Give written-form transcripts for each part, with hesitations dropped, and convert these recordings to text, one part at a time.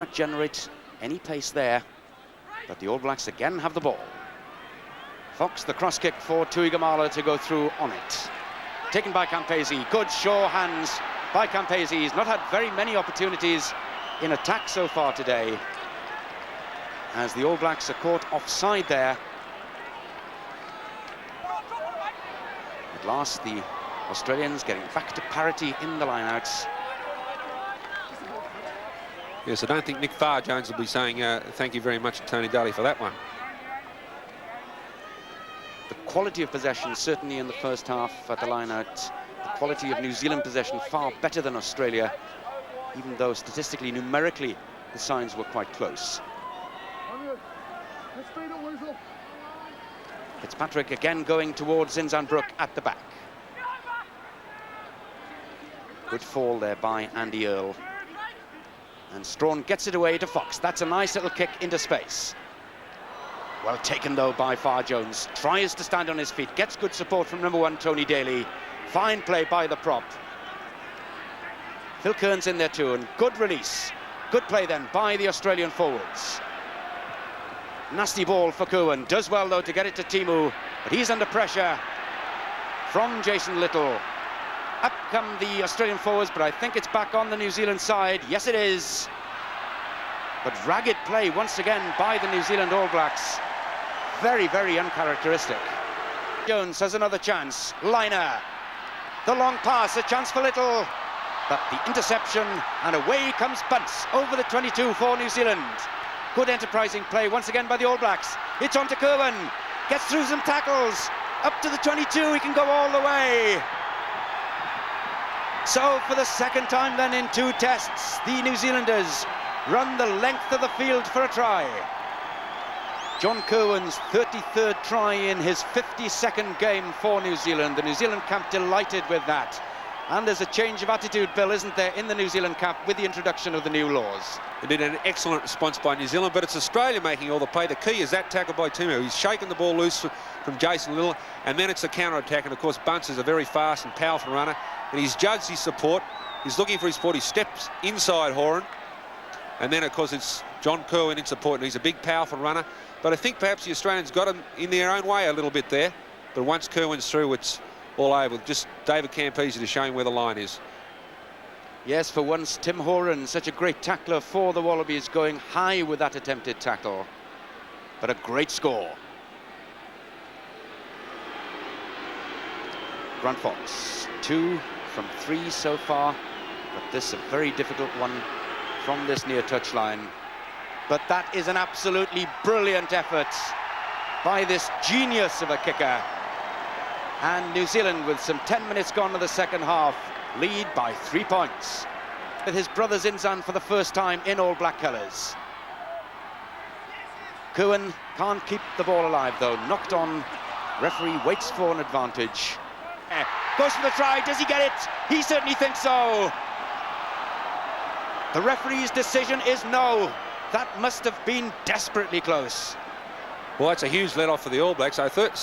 Not generate any pace there, but the All Blacks again have the ball. Fox, the cross kick for Tuigamala to go through on it. Taken by Campese. Good sure hands by Campese. He's not had very many opportunities in attack so far today, as the All Blacks are caught offside there. At last, the Australians getting back to parity in the lineouts. Yes, I don't think Nick Farr-Jones will be saying thank you very much to Tony Daly for that one. The quality of possession, certainly in the first half at the lineout, the quality of New Zealand possession far better than Australia, even though statistically, numerically, the signs were quite close. Fitzpatrick again going towards Zinzanbrook at the back. Good fall there by Andy Earle. And Strawn gets it away to Fox. That's a nice little kick into space. Well taken, though, by Farr-Jones. Tries to stand on his feet. Gets good support from number 1, Tony Daly. Fine play by the prop. Phil Kearns in there, too, and good release. Good play, then, by the Australian forwards. Nasty ball for Cowan. Does well, though, to get it to Timu. But he's under pressure from Jason Little. Up come the Australian forwards, but I think it's back on the New Zealand side. Yes, it is. But ragged play once again by the New Zealand All Blacks. Very, very uncharacteristic. Jones has another chance. Liner. The long pass, a chance for Little. But the interception, and away comes Bunce over the 22 for New Zealand. Good enterprising play once again by the All Blacks. It's on to Kerwin. Gets through some tackles. Up to the 22, he can go all the way. So for the second time then in 2 tests, the New Zealanders run the length of the field for a try. John Kerwin's 33rd try in his 52nd game for New Zealand. The New Zealand camp delighted with that. And there's a change of attitude, Bill, isn't there, in the New Zealand camp with the introduction of the new laws. Indeed, an excellent response by New Zealand, but it's Australia making all the play. The key is that tackle by Timu. He's shaken the ball loose from Jason Little, and then it's the counter-attack. And, of course, Bunce is a very fast and powerful runner, and he's judged his support. He's looking for his support. He steps inside Horan, and then, of course, it's John Kerwin in support, and he's a big, powerful runner. But I think perhaps the Australians got him in their own way a little bit there. But once Kerwin's through, it's all over. Just David Campese to show him where the line is. Yes, for once, Tim Horan, such a great tackler for the Wallabies, going high with that attempted tackle. But a great score. Grant Fox, 2 from 3 so far, but this a very difficult one from this near touchline. But that is an absolutely brilliant effort by this genius of a kicker. And New Zealand, with some 10 minutes gone to the second half, lead by 3 points. With his brothers Inzan for the first time in All Black colours. Cowan can't keep the ball alive, though. Knocked on. Referee waits for an advantage. Goes for the try. Does he get it? He certainly thinks so. The referee's decision is no. That must have been desperately close. Well, that's a huge let-off for the All Blacks. I think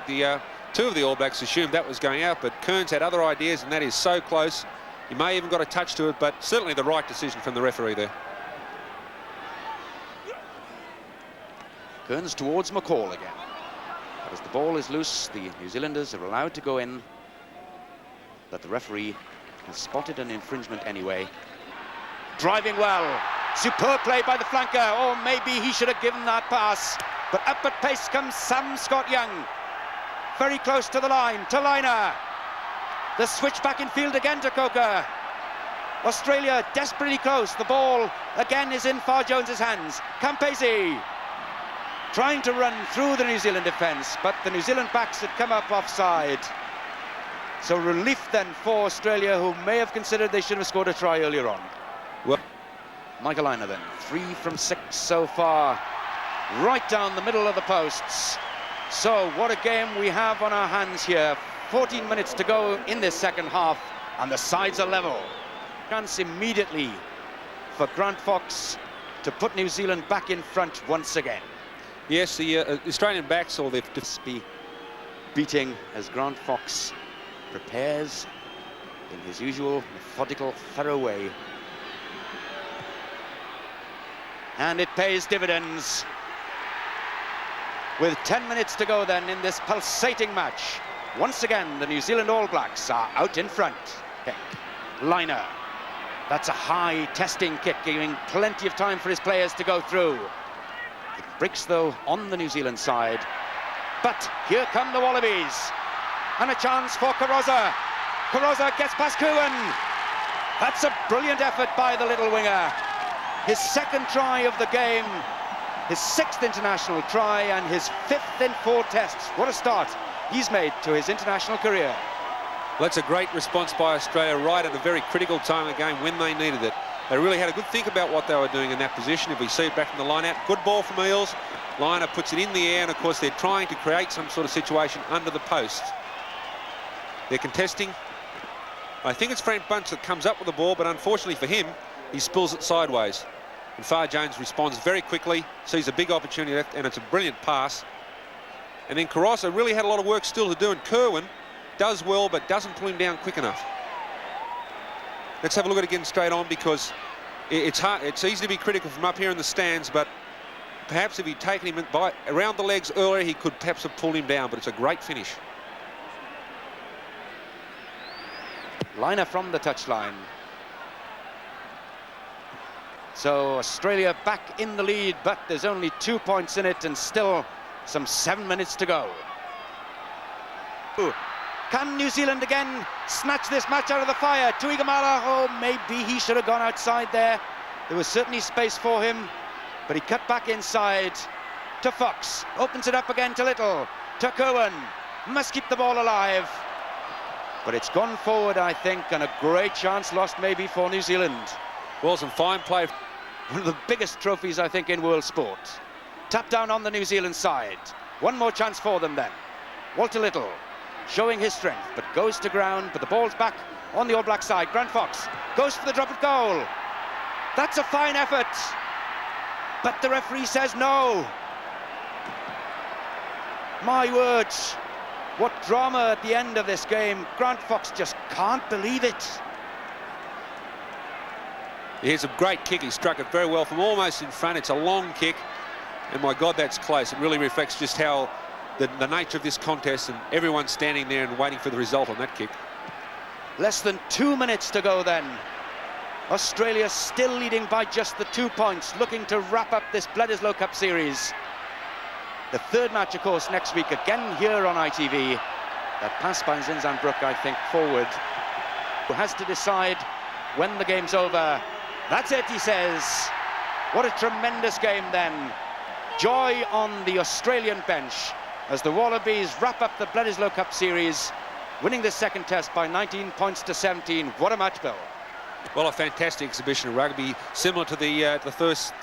the 2 of the All Blacks assumed that was going out, but Kearns had other ideas, and that is so close. He may even got a touch to it, but certainly the right decision from the referee there. Kearns towards McCall again. But as the ball is loose, the New Zealanders are allowed to go in, but the referee has spotted an infringement anyway. Driving well. Superb play by the flanker. Or maybe he should have given that pass. But up at pace comes Sam Scott-Young. Very close to the line, to Liner. The switch back in field again to Coker. Australia desperately close. The ball again is in Farr-Jones's hands. Campese trying to run through the New Zealand defence, but the New Zealand backs had come up offside. So relief then for Australia, who may have considered they should have scored a try earlier on. Well, Michael Liner then, 3 from 6 so far. Right down the middle of the posts. So what a game we have on our hands here. 14 minutes to go in this second half, and the sides are level. Chance immediately for Grant Fox to put New Zealand back in front once again. Yes, the Australian backs or the be beating as Grant Fox prepares in his usual methodical, thorough way And it pays dividends. With 10 minutes to go then in this pulsating match, once again the New Zealand All Blacks are out in front. Liner. That's a high testing kick, giving plenty of time for his players to go through. It breaks though on the New Zealand side. But here come the Wallabies. And a chance for Carosa. Carosa gets past Cowan. That's a brilliant effort by the little winger. His second try of the game, his 6th international try and his 5th in 4 tests. What a start he's made to his international career. Well, that's a great response by Australia right at a very critical time of the game when they needed it. They really had a good think about what they were doing in that position. If we see it back from the line-out, good ball from Eels. Liner puts it in the air, and of course they're trying to create some sort of situation under the post. They're contesting. I think it's Frank Bunce that comes up with the ball, but unfortunately for him, he spills it sideways. And Far Jones responds very quickly, sees a big opportunity left, and it's a brilliant pass. And then Carosa really had a lot of work still to do, and Kerwin does well, but doesn't pull him down quick enough. Let's have a look at it again straight on, because it's hard. It's easy to be critical from up here in the stands, but perhaps if he'd taken him around the legs earlier, he could perhaps have pulled him down, but it's a great finish. Liner from the touchline. So Australia back in the lead, but there's only 2 points in it and still some 7 minutes to go. Can New Zealand again snatch this match out of the fire? Tuigamala, oh, maybe he should have gone outside there. There was certainly space for him, but he cut back inside to Fox. Opens it up again to Little, to Cowan. Must keep the ball alive. But it's gone forward, I think, and a great chance lost maybe for New Zealand. Well, some fine play. One of the biggest trophies, I think, in world sport. Tap down on the New Zealand side. One more chance for them then. Walter Little showing his strength, but goes to ground, but the ball's back on the All Black side. Grant Fox goes for the drop of goal. That's a fine effort, but the referee says no. My words, what drama at the end of this game. Grant Fox just can't believe it. Here's a great kick. He struck it very well from almost in front. It's a long kick, and my God, that's close. It really reflects just how the nature of this contest, and everyone standing there and waiting for the result on that kick. Less than 2 minutes to go then. Australia still leading by just the 2 points, looking to wrap up this Bledisloe Cup series. The third match, of course, next week, again here on ITV. That pass by Zinzanbrooke, I think, forward, who has to decide when the game's over. That's it, he says. What a tremendous game then. Joy on the Australian bench as the Wallabies wrap up the Bledisloe Cup series, winning the second test by 19 points to 17. What a match, Bill. Well, a fantastic exhibition of rugby, similar to the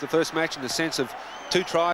first match in the sense of 2 tries.